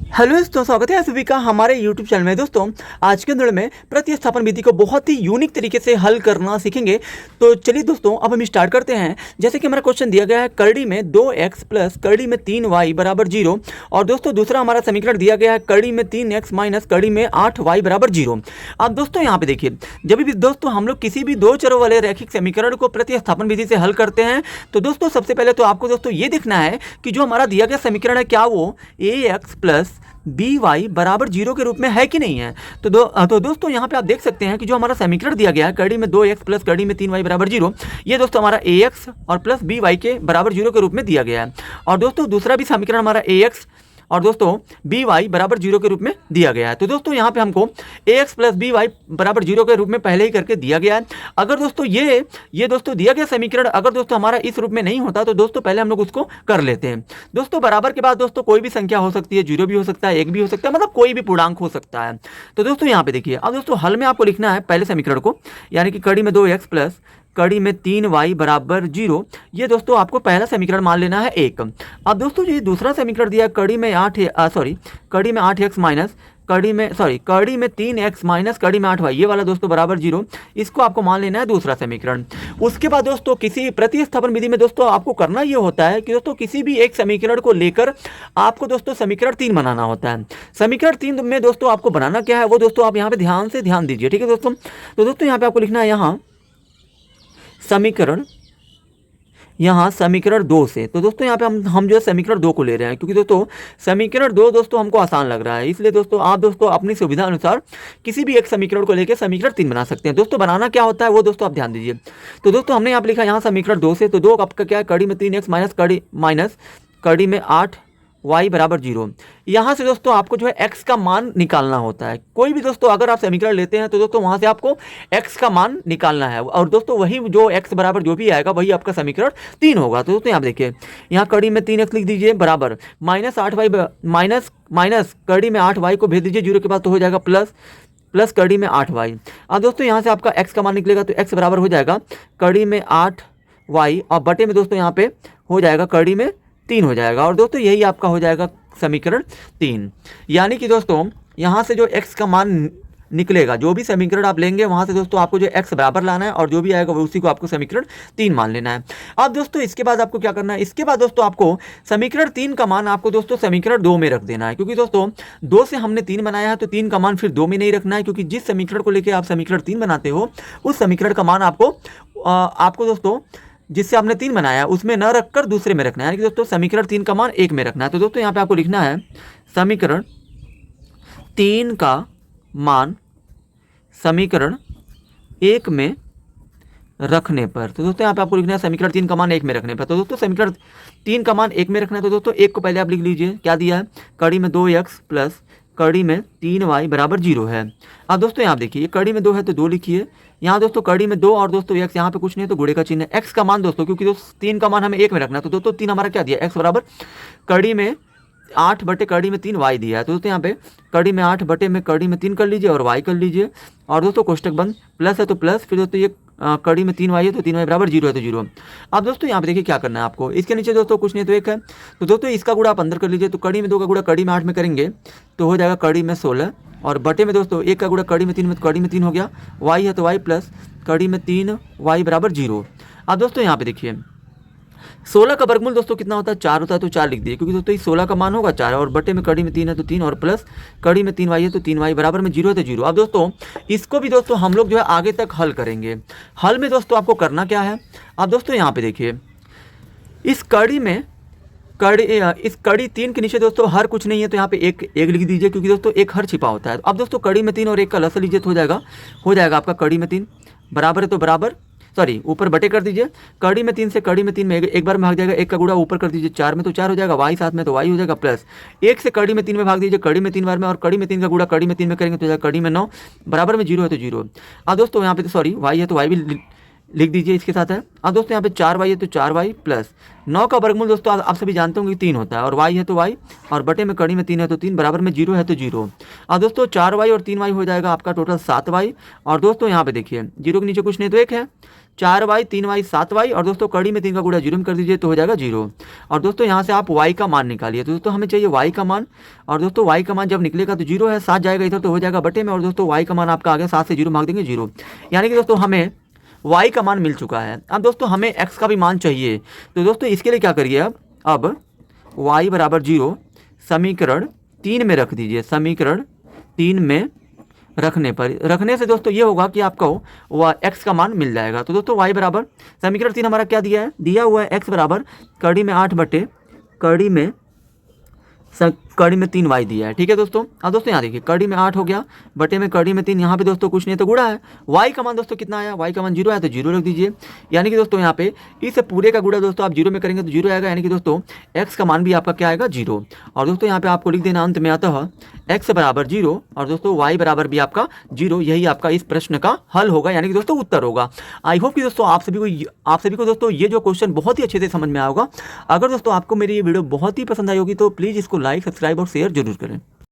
Hello दोस्तों, स्वागत है आप सभी का हमारे YouTube चैनल में। दोस्तों आज के अंदर में प्रतिस्थापन विधि को बहुत ही यूनिक तरीके से हल करना सीखेंगे। तो चलिए दोस्तों अब हम स्टार्ट करते हैं। जैसे कि हमारा क्वेश्चन दिया गया है करड़ी में 2x प्लस करड़ी में 3y बराबर 0। और दोस्तों दूसरा हमारा समीकरण दिया गया है करड़ी में 3x माइनस करड़ी में 8y बराबर 0। अब दोस्तों यहाँ पे देखिए, जब भी दोस्तों हम लोग किसी भी दो चरों वाले रैखिक समीकरण को प्रतिस्थापन विधि से हल करते हैं तो दोस्तों सबसे पहले तो आपको दोस्तों ये देखना है कि जो हमारा दिया गया समीकरण है क्या वो ax प्लस बी वाई बराबर 0 के रूप में है कि नहीं है। तो दोस्तों यहाँ पे आप देख सकते हैं कि जो हमारा समीकरण दिया गया है करड़ी में 2x प्लस करड़ी में 3y बराबर 0, ये दोस्तों हमारा ax और प्लस बी वाई के बराबर 0 के रूप में दिया गया है। और दोस्तों दूसरा भी समीकरण हमारा ax और दोस्तों बी वाई बराबर 0 के रूप में दिया गया है। तो दोस्तों यहाँ पे हमको ax प्लस बी वाई बराबर 0 के रूप में पहले ही करके दिया गया है। अगर दोस्तों ये दोस्तों दिया गया समीकरण अगर दोस्तों हमारा इस रूप में नहीं होता तो दोस्तों पहले हम लोग उसको कर लेते हैं। दोस्तों बराबर के बाद दोस्तों कोई भी संख्या हो सकती है, 0 भी हो सकता है, 1 भी हो सकता है, मतलब कोई भी पूर्णांक हो सकता है। तो दोस्तों यहाँ पे देखिए, अब दोस्तों हल में आपको लिखना है पहले समीकरण को, यानी कि कड़ी में 2x प्लस कड़ी में 3y बराबर 0। ये दोस्तों आपको पहला समीकरण मान लेना है 1। अब दोस्तों ये दूसरा समीकरण दिया कड़ी में 8x माइनस कड़ी में 3x माइनस कड़ी में 8y, ये वाला दोस्तों बराबर 0, इसको आपको मान लेना है दूसरा समीकरण। उसके बाद दोस्तों किसी प्रतिस्थापन विधि में दोस्तों आपको करना ये होता है कि दोस्तों किसी भी एक समीकरण को लेकर आपको दोस्तों समीकरण 3 बनाना होता है। समीकरण 3 में दोस्तों आपको बनाना क्या है वो दोस्तों आप यहाँ पे ध्यान दीजिए, ठीक है दोस्तों। तो दोस्तों यहाँ पे आपको लिखना है समीकरण 2 से। तो दोस्तों यहाँ पे हम जो है समीकरण 2 को ले रहे हैं, क्योंकि दोस्तों समीकरण 2 दोस्तों हमको आसान लग रहा है, इसलिए दोस्तों आप दोस्तों अपनी सुविधा अनुसार किसी भी एक समीकरण को लेकर समीकरण 3 बना सकते हैं। दोस्तों बनाना क्या होता है वो दोस्तों आप ध्यान दीजिए। तो दोस्तों हमने यहाँ पे लिखा यहाँ समीकरण 2 से, तो 2 आपका क्या है कड़ी में 3x माइनस कड़ी में 8y बराबर 0। यहाँ से दोस्तों आपको जो है x का मान निकालना होता है। कोई भी दोस्तों अगर आप समीकरण लेते हैं तो दोस्तों वहाँ से आपको x का मान निकालना है, और दोस्तों वही जो x बराबर जो भी आएगा वही आपका समीकरण 3 होगा। तो दोस्तों यहाँ देखिए, यहाँ कड़ी में 3x लिख दीजिए बराबर माइनस 8y माइनस कड़ी में 8y को भेज दीजिए 0 के बाद, तो हो जाएगा प्लस कड़ी में 8y। अब दोस्तों यहाँ से आपका x का मान निकलेगा तो x बराबर हो जाएगा कड़ी में 8y और बटे में दोस्तों यहाँ पे हो जाएगा कड़ी में 3 हो जाएगा। और दोस्तों यही आपका हो जाएगा समीकरण 3। यानी कि दोस्तों यहाँ से जो x का मान निकलेगा, जो भी समीकरण आप लेंगे वहाँ से दोस्तों आपको जो x बराबर लाना है और जो भी आएगा वो उसी को आपको समीकरण 3 मान लेना है। अब दोस्तों इसके बाद आपको क्या करना है, इसके बाद दोस्तों आपको समीकरण 3 का मान आपको दोस्तों समीकरण 2 में रख देना है, क्योंकि दोस्तों 2 से हमने 3 बनाया है तो 3 का मान फिर 2 में नहीं रखना है, क्योंकि जिस समीकरण को लेकर आप समीकरण 3 बनाते हो उस समीकरण का मान आपको दोस्तों जिससे आपने 3 बनाया है उसमें न रखकर दूसरे में रखना है, यानी कि दोस्तों समीकरण 3 का मान 1 में रखना है। तो दोस्तों यहाँ पे आपको लिखना है समीकरण 3 का मान समीकरण 1 में रखने पर। तो दोस्तों यहाँ पे आपको लिखना है समीकरण 3 का मान 1 में रखने पर। तो दोस्तों समीकरण 3 का मान 1 में रखना है, तो दोस्तों 1 को पहले आप लिख लीजिए, क्या दिया है कड़ी में 2x प्लस कड़ी में 3y बराबर 0 है। अब दोस्तों यहाँ देखिए, ये कड़ी में 2 है तो 2 लिखिए, यहाँ दोस्तों कड़ी में 2 और दोस्तों x यहाँ पे कुछ नहीं है तो गुणे का चिन्ह है। x का मान दोस्तों क्योंकि दोस्तों 3 का मान हमें 1 में रखना है, तो दोस्तों 3 हमारा क्या दिया, x बराबर कड़ी में 8 बटे कड़ी में 3 y दिया है। तो दोस्तों यहाँ पे कड़ी में 8 बटे में कड़ी में 3 कर लीजिए और y कर लीजिए, और दोस्तों कोष्टक बंद, प्लस है तो प्लस, फिर दोस्तों ये कड़ी में 3y है तो 3y बराबर 0 है तो 0। अब दोस्तों यहाँ पे देखिए क्या करना है आपको, इसके नीचे दोस्तों कुछ नहीं तो 1 है, तो दोस्तों इसका गुणा आप अंदर कर लीजिए। तो कड़ी में 2 का गुणा कड़ी में 8 में करेंगे तो हो जाएगा कड़ी में 16, और बटे में दोस्तों 1 का गुणा कड़ी में 3 में, तो कड़ी में 3 हो गया, y है तो y प्लस कड़ी में 3y बराबर 0। अब दोस्तों यहाँ पे देखिए 16 का वर्गमूल दोस्तों कितना होता है, 4 होता है, तो 4 लिख दिए, क्योंकि दोस्तों इस 16 का मान होगा 4, और बटे में कड़ी में 3 है तो 3, और प्लस कड़ी में 3y है तो 3y बराबर में 0 है तो 0। अब दोस्तों इसको भी दोस्तों हम लोग जो है आगे तक हल करेंगे। हल में दोस्तों आपको करना क्या है, अब दोस्तों यहाँ पे देखिए इस कड़ी 3 के नीचे दोस्तों हर कुछ नहीं है तो यहाँ पे एक लिख दीजिए, क्योंकि दोस्तों एक हर छिपा होता है। अब दोस्तों कड़ी में 3 और 1 का लसा लीजिए तो हो जाएगा आपका कड़ी में 3 बराबर है तो बराबर ऊपर बटे कर दीजिए, कड़ी में 3 से कड़ी में 3 में एक बार में भाग जाएगा, 1 का गुणा ऊपर कर दीजिए 4 में तो 4 हो जाएगा, y साथ में तो y हो जाएगा, प्लस 1 से कड़ी में 3 में भाग दीजिए कड़ी में 3 बार में, और कड़ी में 3 का गुणा कड़ी में 3 में करेंगे तो जाएगा कड़ी में 9 बराबर में 0 है तो 0। अब दोस्तों यहाँ पे तो y है तो y भी लिख दीजिए इसके साथ है। अब दोस्तों यहाँ पे 4y है तो 4y प्लस 9 का वर्गमूल दोस्तों आप सभी जानते होंगे 3 होता है, और y है तो y, और बटे में कड़ी में 3 है तो 3, बराबर में 0 है तो 0। अब दोस्तों 4y और 3y हो जाएगा आपका टोटल 7y, और दोस्तों यहाँ पे देखिए 0 के नीचे कुछ नहीं तो 1 है, 4y 3y 7y, और दोस्तों कड़ी में 3 का गुणा 0 में कर दीजिए तो हो जाएगा 0। और दोस्तों यहाँ से आप y का मान निकालिए, तो दोस्तों हमें चाहिए y का मान, और दोस्तों y का मान जब निकलेगा तो 0 है, 7 जाएगा इधर तो हो जाएगा बटे में, और दोस्तों y का मान आपका आ गया 7 से 0 भाग देंगे 0, यानी कि दोस्तों हमें y का मान मिल चुका है। अब दोस्तों हमें x का भी मान चाहिए, तो दोस्तों इसके लिए क्या करिए, अब y बराबर 0 समीकरण 3 में रख दीजिए। समीकरण 3 में रखने से दोस्तों ये होगा कि आपको वह x का मान मिल जाएगा। तो दोस्तों y बराबर समीकरण 3 हमारा क्या दिया है, दिया हुआ है x बराबर कड़ी में 8 बटे कड़ी में 3y दिया है। ठीक है दोस्तों। अब दोस्तों यहाँ देखिए कड़ी में 8 हो गया, बटे में कड़ी में 3, यहाँ पे दोस्तों कुछ नहीं तो गुणा है। y का मान दोस्तों कितना आया, y का मान 0 है तो 0 रख दीजिए, यानी कि दोस्तों यहाँ पे इस पूरे का गुणा दोस्तों आप 0 में करेंगे तो 0 आएगा, यानी कि दोस्तों x का मान भी आपका क्या आएगा 0। और दोस्तों यहाँ पे आपको लिख देना अंत में अतः x बराबर 0 और दोस्तों y बराबर भी आपका 0, यही आपका इस प्रश्न का हल होगा, यानी कि दोस्तों उत्तर होगा। आई होप कि दोस्तों आप सभी को दोस्तों ये जो क्वेश्चन बहुत ही अच्छे से समझ में आया होगा। अगर दोस्तों आपको मेरी ये वीडियो बहुत ही पसंद आई होगी तो प्लीज़ इसको लाइक, सब्सक्राइब और शेयर जरूर करें।